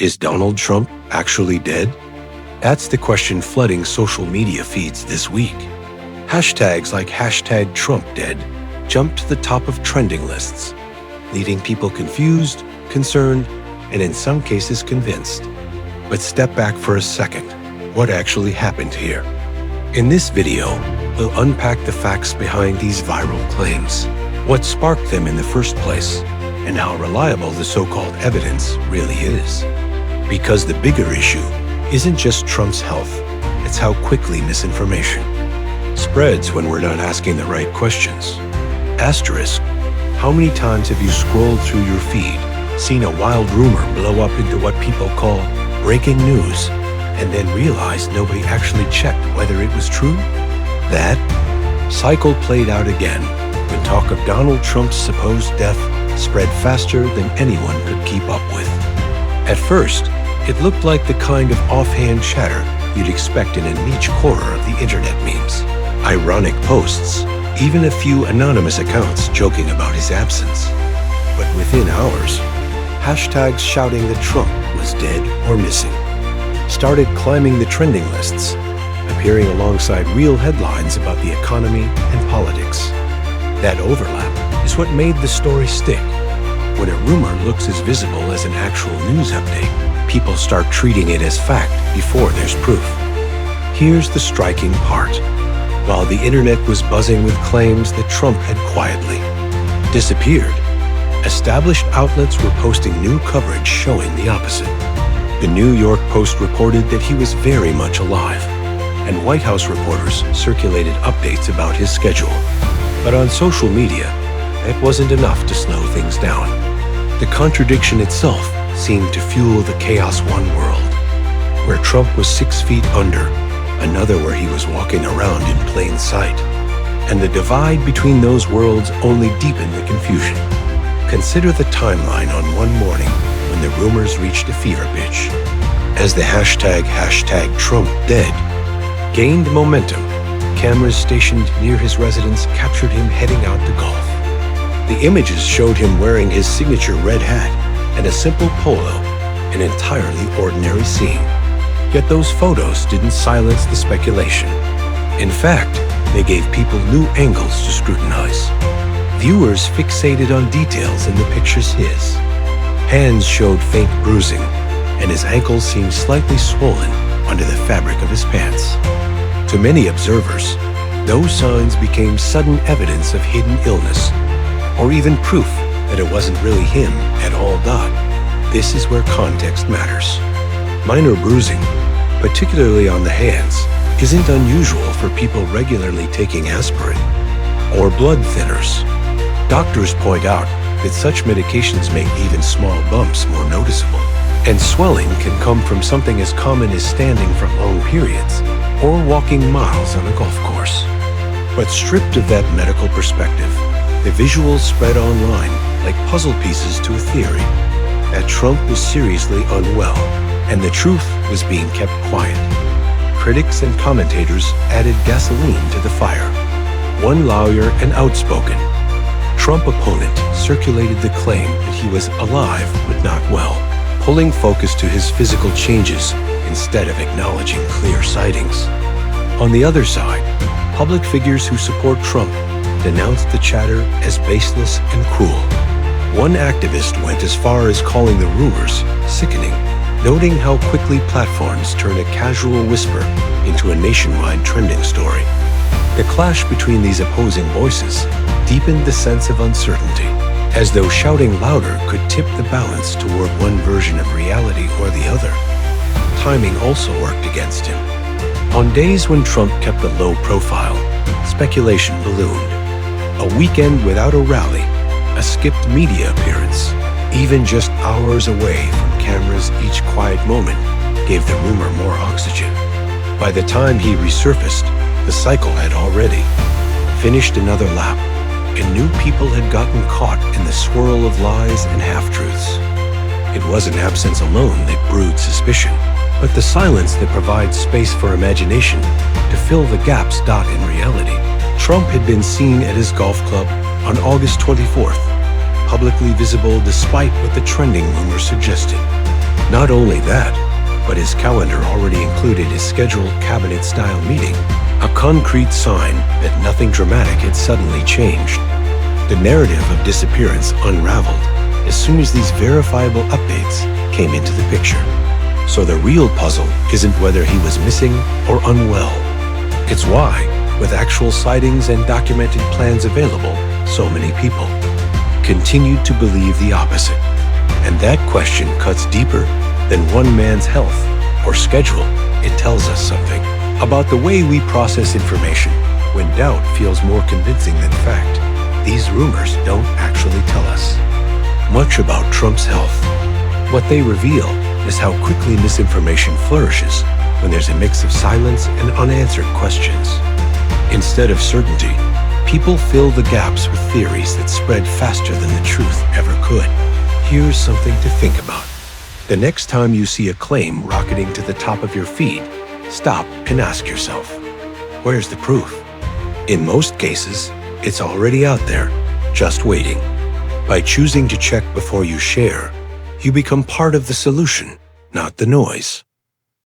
Is Donald Trump actually dead? That's the question flooding social media feeds this week. Hashtags like #TrumpDead jumped to the top of trending lists, leaving people confused, concerned, and in some cases convinced. But step back for a second. What actually happened here? In this video, we'll unpack the facts behind these viral claims, what sparked them in the first place, and how reliable the so-called evidence really is. Because the bigger issue isn't just Trump's health, it's how quickly misinformation spreads when we're not asking the right questions. Asterisk, how many times have you scrolled through your feed, seen a wild rumor blow up into what people call breaking news, and then realized nobody actually checked whether it was true? That cycle played out again when talk of Donald Trump's supposed death spread faster than anyone could keep up with. At first, it looked like the kind of offhand chatter you'd expect in a niche corner of the internet memes. Ironic posts, even a few anonymous accounts joking about his absence. But within hours, hashtags shouting that Trump was dead or missing started climbing the trending lists, appearing alongside real headlines about the economy and politics. That overlap is what made the story stick. When a rumor looks as visible as an actual news update, people start treating it as fact before there's proof. Here's the striking part. While the internet was buzzing with claims that Trump had quietly disappeared, established outlets were posting new coverage showing the opposite. The New York Post reported that he was very much alive, and White House reporters circulated updates about his schedule. But on social media, that wasn't enough to slow things down. The contradiction itself seemed to fuel the chaos one world, where Trump was 6 feet under, another where he was walking around in plain sight. And the divide between those worlds only deepened the confusion. Consider the timeline on one morning when the rumors reached a fever pitch. As the #TrumpDead gained momentum, cameras stationed near his residence captured him heading out to golf. The images showed him wearing his signature red hat and a simple polo, an entirely ordinary scene. Yet those photos didn't silence the speculation. In fact, they gave people new angles to scrutinize. Viewers fixated on details in the pictures his. Hands showed faint bruising, and his ankles seemed slightly swollen under the fabric of his pants. To many observers, those signs became sudden evidence of hidden illness, or even proof that it wasn't really him at all. This is where context matters. Minor bruising, particularly on the hands, isn't unusual for people regularly taking aspirin or blood thinners. Doctors point out that such medications make even small bumps more noticeable, and swelling can come from something as common as standing for long periods or walking miles on a golf course. But stripped of that medical perspective, the visuals spread online like puzzle pieces to a theory that Trump was seriously unwell, and the truth was being kept quiet. Critics and commentators added gasoline to the fire. One lawyer and outspoken Trump opponent circulated the claim that he was alive but not well, pulling focus to his physical changes instead of acknowledging clear sightings. On the other side, public figures who support Trump denounced the chatter as baseless and cruel. One activist went as far as calling the rumors sickening, noting how quickly platforms turn a casual whisper into a nationwide trending story. The clash between these opposing voices deepened the sense of uncertainty, as though shouting louder could tip the balance toward one version of reality or the other. Timing also worked against him. On days when Trump kept a low profile, speculation ballooned. A weekend without a rally, a skipped media appearance, even just hours away from cameras, each quiet moment gave the rumor more oxygen. By the time he resurfaced, the cycle had already finished another lap, and new people had gotten caught in the swirl of lies and half-truths. It wasn't absence alone that brewed suspicion, but the silence that provides space for imagination to fill the gaps. In reality, Trump had been seen at his golf club on August 24th, publicly visible despite what the trending rumors suggested. Not only that, but his calendar already included his scheduled cabinet-style meeting, a concrete sign that nothing dramatic had suddenly changed. The narrative of disappearance unraveled as soon as these verifiable updates came into the picture. So the real puzzle isn't whether he was missing or unwell. It's why, with actual sightings and documented plans available, so many people continued to believe the opposite. And that question cuts deeper than one man's health or schedule. It tells us something about the way we process information when doubt feels more convincing than fact. These rumors don't actually tell us much about Trump's health. What they reveal is how quickly misinformation flourishes when there's a mix of silence and unanswered questions. Instead of certainty, people fill the gaps with theories that spread faster than the truth ever could. Here's something to think about. The next time you see a claim rocketing to the top of your feed, stop and ask yourself, where's the proof? In most cases, it's already out there, just waiting. By choosing to check before you share, you become part of the solution, not the noise.